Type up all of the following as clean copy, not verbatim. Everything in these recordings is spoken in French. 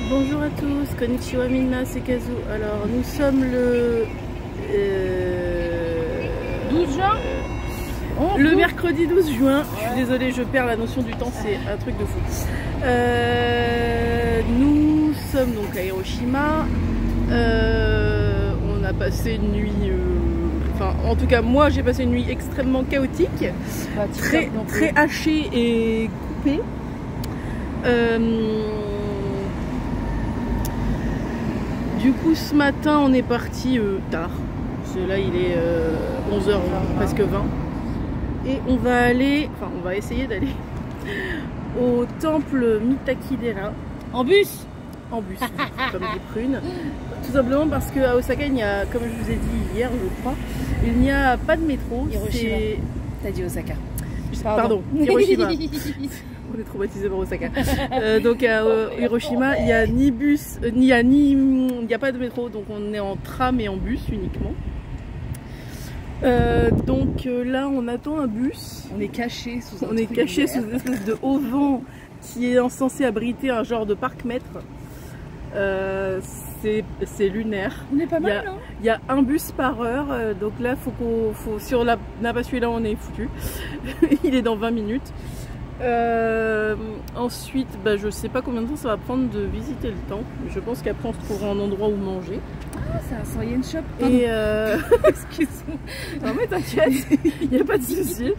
Bonjour à tous, konnichiwa minna, c'est Kazu. Alors nous sommes le 12 juin le mercredi 12 juin. Je suis désolée, je perds la notion du temps, c'est un truc de fou. Nous sommes donc à Hiroshima. On a passé une nuit, enfin en tout cas moi j'ai passé une nuit extrêmement chaotique, très hachée et coupée. Du coup ce matin on est parti tard, parce que là il est 11h, presque 20. Et on va aller, enfin on va essayer d'aller au temple Mitakidera. En bus. En bus, comme des prunes. Tout simplement parce qu'à Osaka, il n'y a, comme je vous ai dit hier, je crois, il n'y a pas de métro. Hiroshima. T'as dit Osaka. Pardon, Hiroshima. On est traumatisé par Osaka. Donc à Hiroshima, il n'y a ni bus, il n'y a pas de métro, donc on est en tram et en bus uniquement. Donc là, on attend un bus. On est caché sous une espèce de haut vent qui est censé abriter un genre de parc-mètre. C'est lunaire. On est pas mal, hein. Il y a un bus par heure, donc là sur la pas celui-là on est foutu. Il est dans 20 minutes. Ensuite, je sais pas combien de temps ça va prendre de visiter le temple. Je pense qu'après on se trouvera un endroit où manger. Ah, c'est un 100 yen shop. Et excuse-moi. Non mais t'inquiète, il n'y a pas de souci.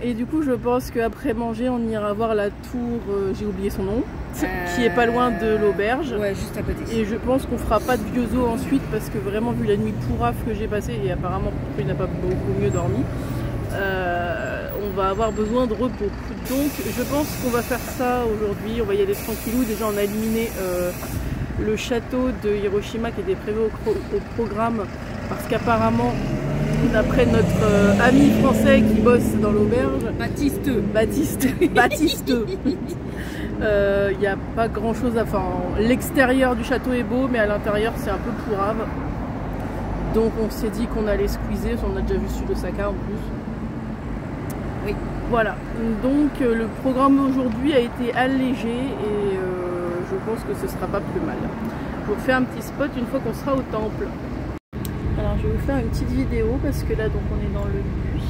Et du coup je pense qu'après manger on ira voir la tour, j'ai oublié son nom, qui est pas loin de l'auberge. Ouais, juste à côté. Et je pense qu'on fera pas de Gyozo ensuite parce que vraiment vu la nuit pourrave que j'ai passée, et apparemment il n'a pas beaucoup mieux dormi, on va avoir besoin de repos. Donc je pense qu'on va faire ça aujourd'hui. On va y aller tranquillou. Déjà on a éliminé le château de Hiroshima qui était prévu au programme parce qu'apparemment d'après notre ami français qui bosse dans l'auberge, Baptiste, il n'y a pas grand chose à faire. L'extérieur du château est beau mais à l'intérieur c'est un peu pourrave. Donc on s'est dit qu'on allait squeezer, on a déjà vu celui d'Osaka en plus. Oui. Voilà, donc le programme aujourd'hui a été allégé et je pense que ce sera pas plus mal. Je vais vous faire un petit spot une fois qu'on sera au temple. Alors je vais vous faire une petite vidéo parce que là donc on est dans le bus.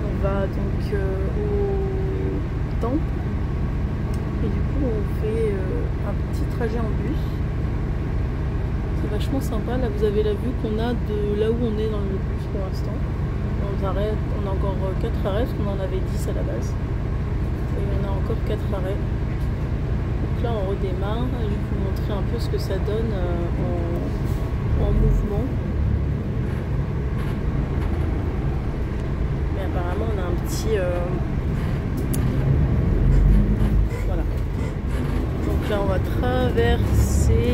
On va donc au temple et du coup on fait un petit trajet en bus. C'est vachement sympa. Là vous avez la vue qu'on a de là où on est dans le bus pour l'instant. On a encore 4 arrêts parce qu'on en avait 10 à la base. Et on a encore 4 arrêts. Donc là on redémarre. Je vais vous montrer un peu ce que ça donne en mouvement. Mais apparemment on a un petit... Voilà. Donc là on va traverser...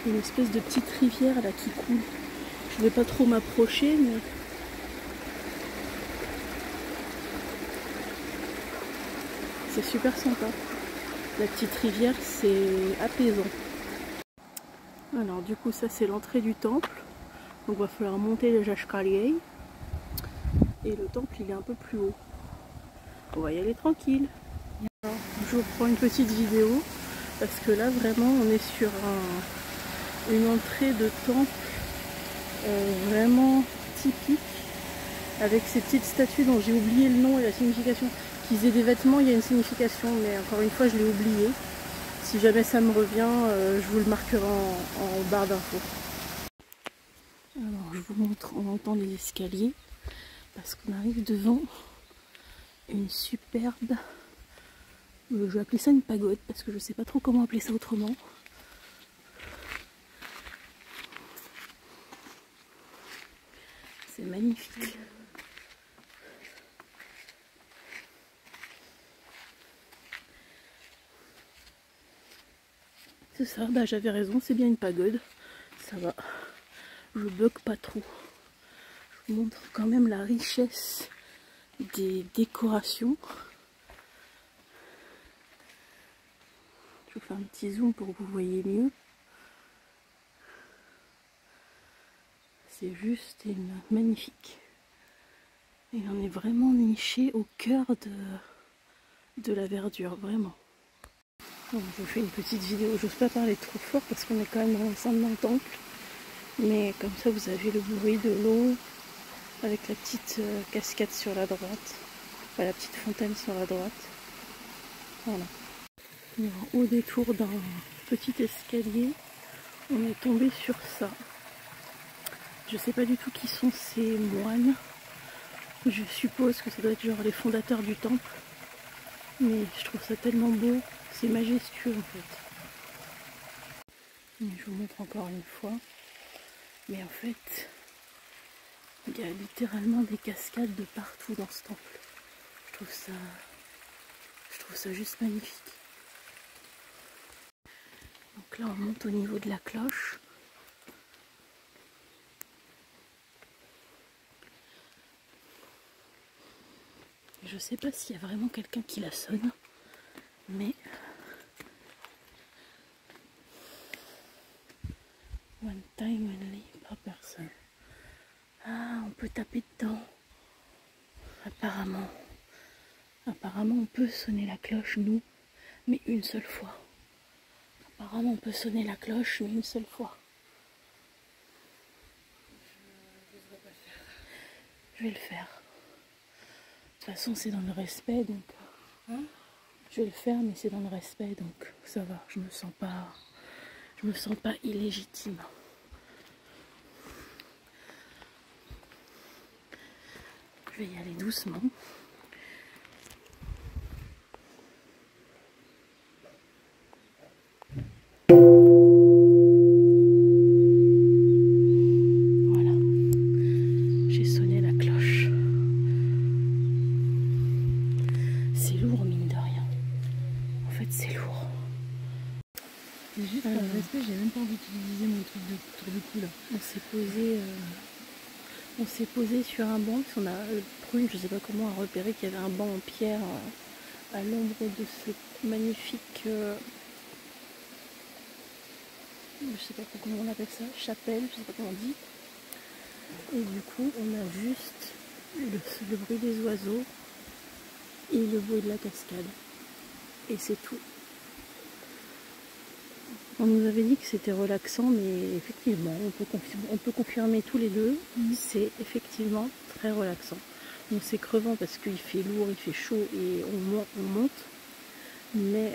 Une espèce de petite rivière là qui coule. Je vais pas trop m'approcher mais c'est super sympa. La petite rivière c'est apaisant. Alors du coup ça c'est l'entrée du temple. Donc il va falloir monter les escaliers. Et le temple il est un peu plus haut. On va y aller tranquille. Alors, je vous prends une petite vidéo parce que là vraiment on est sur une entrée de temple vraiment typique avec ces petites statues dont j'ai oublié le nom et la signification. Qu'ils aient des vêtements, il y a une signification, mais encore une fois je l'ai oublié. Si jamais ça me revient, je vous le marquerai en barre d'infos. Alors je vous montre, on entend les escaliers parce qu'on arrive devant une superbe, je vais appeler ça une pagode parce que je sais pas trop comment appeler ça autrement. C'est magnifique. C'est ça, j'avais raison, c'est bien une pagode. Ça va. Je bug pas trop. Je montre quand même la richesse des décorations. Je vous fais un petit zoom pour que vous voyez mieux. C'est juste magnifique. Et on est vraiment niché au cœur de la verdure, vraiment. Donc, je vous fais une petite vidéo. J'ose pas parler trop fort parce qu'on est quand même dans l'enceinte d'un temple. Mais comme ça, vous avez le bruit de l'eau avec la petite cascade sur la droite. Enfin, la petite fontaine sur la droite. Voilà. Et en haut des tours d'un petit escalier, on est tombé sur ça. Je sais pas du tout qui sont ces moines. Je suppose que ça doit être genre les fondateurs du temple. Mais je trouve ça tellement beau. C'est majestueux en fait. Et je vous montre encore une fois. Mais en fait, il y a littéralement des cascades de partout dans ce temple. Je trouve ça juste magnifique. Donc là, on monte au niveau de la cloche. Je sais pas s'il y a vraiment quelqu'un qui la sonne, mais one time only par personne. Ah, on peut taper dedans. Apparemment on peut sonner la cloche, nous, mais une seule fois. Apparemment on peut sonner la cloche, mais une seule fois. Je vais le faire. De toute façon, c'est dans le respect, donc je vais le faire, mais c'est dans le respect, donc ça va. Je me sens pas illégitime. Je vais y aller doucement. Voilà. J'ai sonné la cloche. C'est lourd, mine de rien. En fait, c'est lourd. C'est juste par respect, j'ai même pas envie d'utiliser mon truc de tour de cou là. On s'est posé sur un banc, parce qu'on a Prune, je sais pas comment, a repéré qu'il y avait un banc en pierre à l'ombre de ce magnifique, je sais pas comment on appelle ça, chapelle, je sais pas comment on dit. Et du coup, on a juste le bruit des oiseaux et le bruit de la cascade. Et c'est tout. On nous avait dit que c'était relaxant, mais effectivement, on peut confirmer tous les deux, c'est effectivement très relaxant. Donc c'est crevant parce qu'il fait lourd, il fait chaud et on monte, mais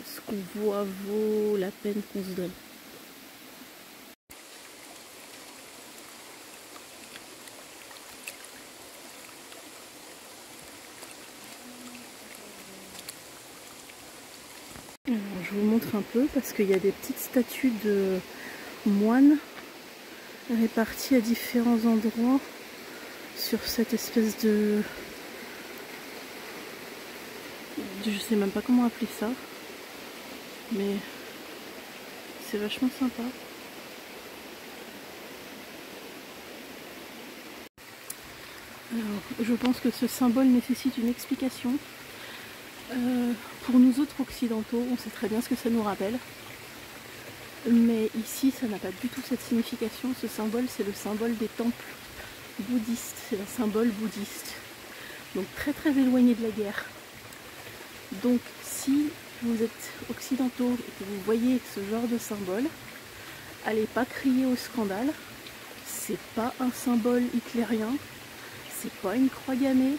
ce qu'on voit vaut la peine qu'on se donne. Alors, je vous montre un peu parce qu'il y a des petites statues de moines réparties à différents endroits sur cette espèce de... Je sais même pas comment appeler ça, mais c'est vachement sympa. Alors, je pense que ce symbole nécessite une explication. Pour nous autres occidentaux, on sait très bien ce que ça nous rappelle. Mais ici, ça n'a pas du tout cette signification. Ce symbole, c'est le symbole des temples bouddhistes. C'est un symbole bouddhiste. Donc très très éloigné de la guerre. Donc si vous êtes occidentaux et que vous voyez ce genre de symbole, allez pas crier au scandale. C'est pas un symbole hitlérien. C'est pas une croix gammée.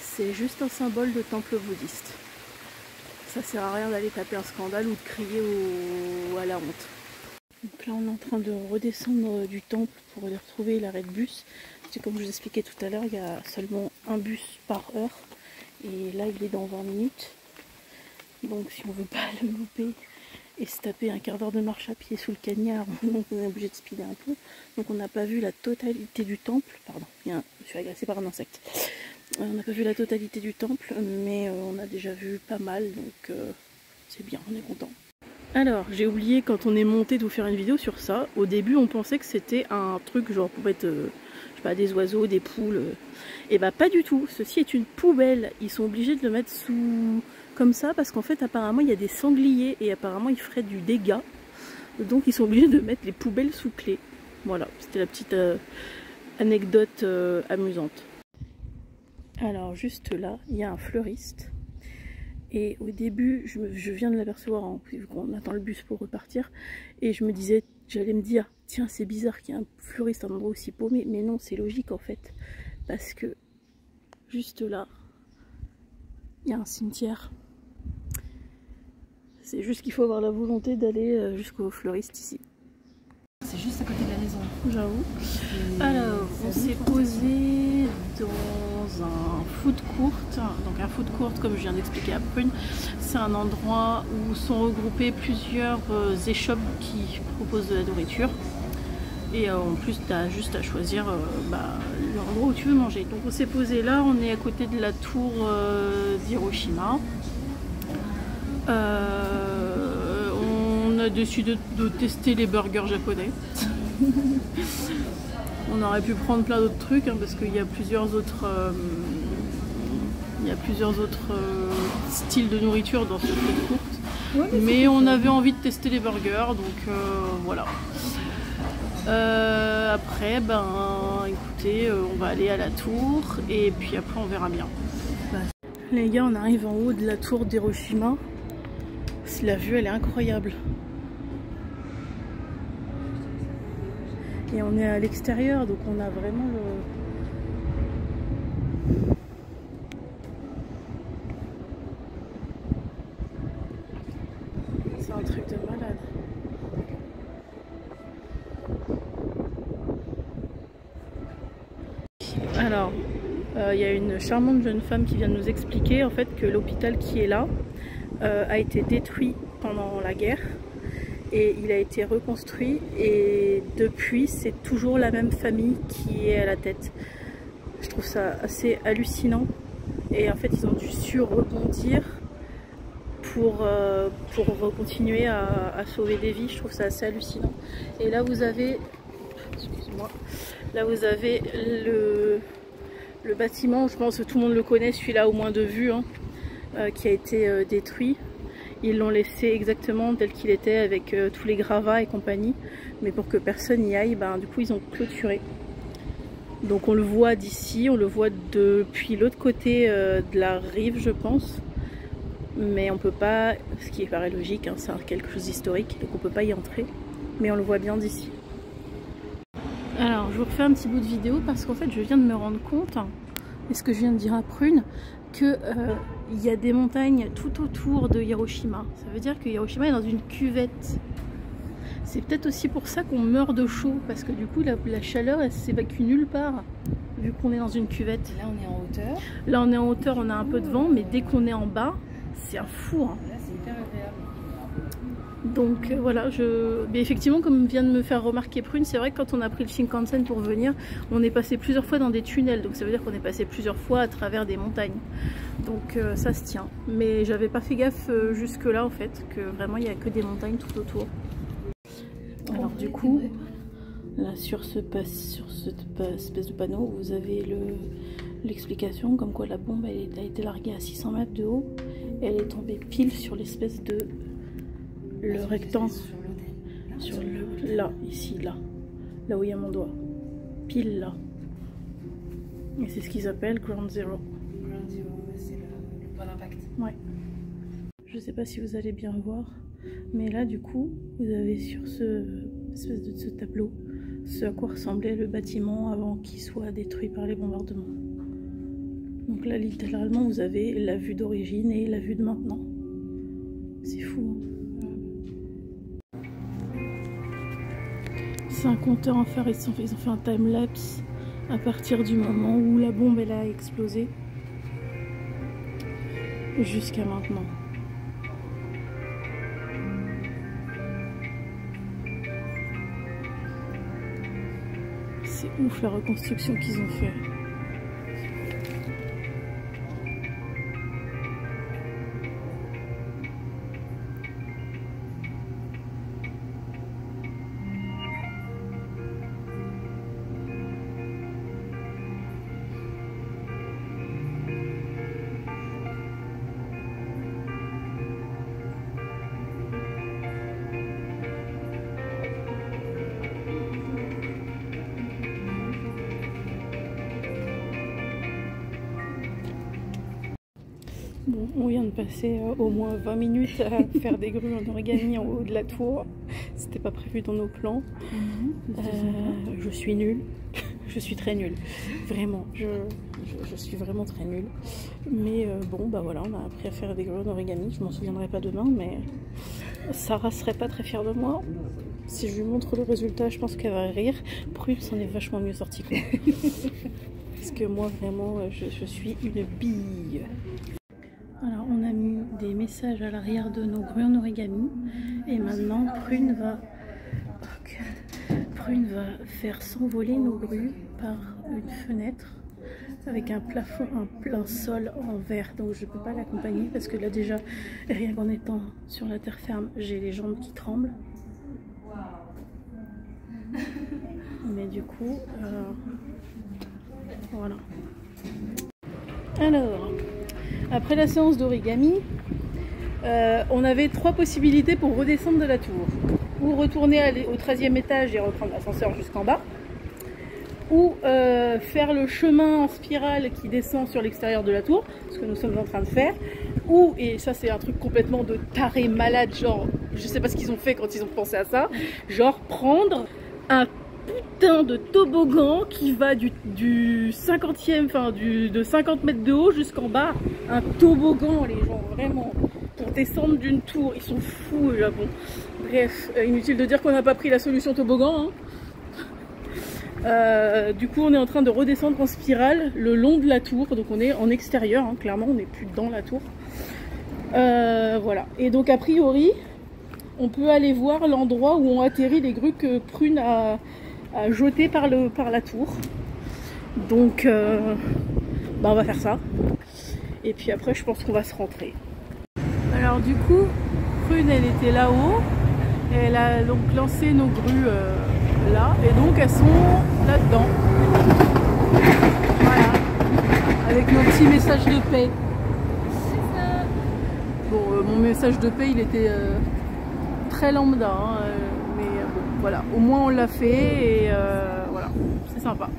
C'est juste un symbole de temple bouddhiste. Ça sert à rien d'aller taper un scandale ou de crier à la honte. Donc là on est en train de redescendre du temple pour aller retrouver l'arrêt de bus. Parce que comme je vous expliquais tout à l'heure, il y a seulement un bus par heure. Et là il est dans 20 minutes. Donc si on veut pas le louper et se taper un quart d'heure de marche à pied sous le cagnard, donc on est obligé de speeder un peu. Donc on n'a pas vu la totalité du temple. Pardon, je suis agressée par un insecte. On n'a pas vu la totalité du temple, mais on a déjà vu pas mal, donc c'est bien, on est content. Alors, j'ai oublié quand on est monté de vous faire une vidéo sur ça. Au début, on pensait que c'était un truc genre pour mettre, je sais pas, des oiseaux, des poules. Et bah pas du tout. Ceci est une poubelle. Ils sont obligés de le mettre sous comme ça parce qu'en fait, apparemment, il y a des sangliers et apparemment, ils feraient du dégât. Donc, ils sont obligés de mettre les poubelles sous clé. Voilà, c'était la petite anecdote amusante. Alors, juste là, il y a un fleuriste. Et au début, je viens de l'apercevoir, hein, vu qu'on attend le bus pour repartir. Et je me disais, j'allais me dire, tiens, c'est bizarre qu'il y ait un fleuriste à un endroit aussi paumé. Mais non, c'est logique en fait. Parce que juste là, il y a un cimetière. C'est juste qu'il faut avoir la volonté d'aller jusqu'au fleuriste ici. C'est juste à côté de la maison. J'avoue. Alors, on s'est posé dans un food court. Donc un food court, comme je viens d'expliquer à Prune, c'est un endroit où sont regroupés plusieurs échoppes qui proposent de la nourriture. Et en plus, tu as juste à choisir l'endroit où tu veux manger. Donc on s'est posé là, on est à côté de la tour d'Hiroshima. On a décidé de tester les burgers japonais. On aurait pu prendre plein d'autres trucs hein, parce qu'il y a plusieurs autres styles de nourriture dans ce food court. Ouais, mais on avait envie de tester les burgers, donc voilà. Après, écoutez, on va aller à la tour et puis après on verra bien. Les gars, on arrive en haut de la tour d'Hiroshima. La vue, elle est incroyable. Et on est à l'extérieur, donc on a vraiment le... C'est un truc de malade. Alors, il y a une charmante jeune femme qui vient de nous expliquer en fait que l'hôpital qui est là a été détruit pendant la guerre. Et il a été reconstruit et depuis c'est toujours la même famille qui est à la tête. Je trouve ça assez hallucinant et en fait ils ont dû rebondir pour continuer à sauver des vies. Je trouve ça assez hallucinant. Et là vous avez, excuse-moi, là vous avez le bâtiment, je pense que tout le monde le connaît, celui-là au moins de vue, hein, qui a été détruit. Ils l'ont laissé exactement tel qu'il était avec tous les gravats et compagnie. Mais pour que personne n'y aille, du coup ils ont clôturé. Donc on le voit d'ici, on le voit depuis l'autre côté de la rive je pense. Mais on peut pas, ce qui paraît logique, hein, c'est quelque chose d'historique, donc on peut pas y entrer. Mais on le voit bien d'ici. Alors je vous refais un petit bout de vidéo parce qu'en fait je viens de me rendre compte, et ce que je viens de dire à Prune, que il y a des montagnes tout autour de Hiroshima. Ça veut dire que Hiroshima est dans une cuvette. C'est peut-être aussi pour ça qu'on meurt de chaud, parce que du coup la chaleur elle s'évacue nulle part, vu qu'on est dans une cuvette. Là on est en hauteur. Là on est en hauteur, on a un peu de vent, mais dès qu'on est en bas, c'est un four. Hein. Là c'est hyper agréable. Donc voilà, mais effectivement, comme vient de me faire remarquer Prune, c'est vrai que quand on a pris le Shinkansen pour venir, on est passé plusieurs fois dans des tunnels, donc ça veut dire qu'on est passé plusieurs fois à travers des montagnes. Donc ça se tient. Mais j'avais pas fait gaffe jusque là en fait, que vraiment il n'y a que des montagnes tout autour. Alors du coup, là sur cette espèce de panneau, vous avez l'explication comme quoi la bombe elle a été larguée à 600 mètres de haut, et elle est tombée pile sur l'espèce de... le rectangle sur là, ici, là où il y a mon doigt, pile là, et c'est ce qu'ils appellent Ground Zero. Ground Zero, c'est le point d'impact. Ouais. Je sais pas si vous allez bien voir, mais là du coup vous avez sur ce tableau ce à quoi ressemblait le bâtiment avant qu'il soit détruit par les bombardements. Donc là littéralement vous avez la vue d'origine et la vue de maintenant. C'est fou, hein. C'est un compteur en fer, ils ont fait un time-lapse à partir du moment où la bombe elle a explosé jusqu'à maintenant. C'est ouf la reconstruction qu'ils ont fait. Bon, on vient de passer au moins 20 minutes à faire des grues en origami en haut de la tour. C'était pas prévu dans nos plans. Je suis nulle. Je suis très nulle. Vraiment. Je suis vraiment très nulle. Mais bon, bah voilà, on a appris à faire des grues en origami. Je m'en souviendrai pas demain, mais Sarah serait pas très fière de moi. Si je lui montre le résultat, je pense qu'elle va rire. Prune s'en est vachement mieux sortie que moi. Parce que moi, vraiment, je suis une bille. Alors, on a mis des messages à l'arrière de nos grues en origami. Et maintenant, Prune va faire s'envoler nos grues par une fenêtre avec un plafond, un plein sol en verre. Donc, je ne peux pas l'accompagner parce que là, déjà, rien qu'en étant sur la terre ferme, j'ai les jambes qui tremblent. Mais du coup, voilà. Alors, après la séance d'origami, on avait 3 possibilités pour redescendre de la tour. Ou retourner au 13e étage et reprendre l'ascenseur jusqu'en bas. Ou faire le chemin en spirale qui descend sur l'extérieur de la tour, ce que nous sommes en train de faire. Ou, et ça c'est un truc complètement de taré malade, genre, je sais pas ce qu'ils ont fait quand ils ont pensé à ça, genre prendre un putain de toboggan qui va du 50e, enfin de 50 mètres de haut jusqu'en bas. Un toboggan, les gens, vraiment, pour descendre d'une tour. Ils sont fous au Japon. Bref, inutile de dire qu'on n'a pas pris la solution toboggan. Hein. Du coup, on est en train de redescendre en spirale le long de la tour. Donc on est en extérieur, hein, clairement, on n'est plus dans la tour. Voilà. Et donc a priori, on peut aller voir l'endroit où ont atterri les grues que Prune a jetées par la tour. Donc, bah on va faire ça. Et puis après, je pense qu'on va se rentrer. Alors du coup, Prune, elle était là-haut. Elle a donc lancé nos grues là. Et donc, elles sont là-dedans. Voilà. Avec nos petits messages de paix. C'est ça. Bon, mon message de paix, il était très lambda. Hein, mais bon, voilà. Au moins, on l'a fait. Et voilà. C'est sympa.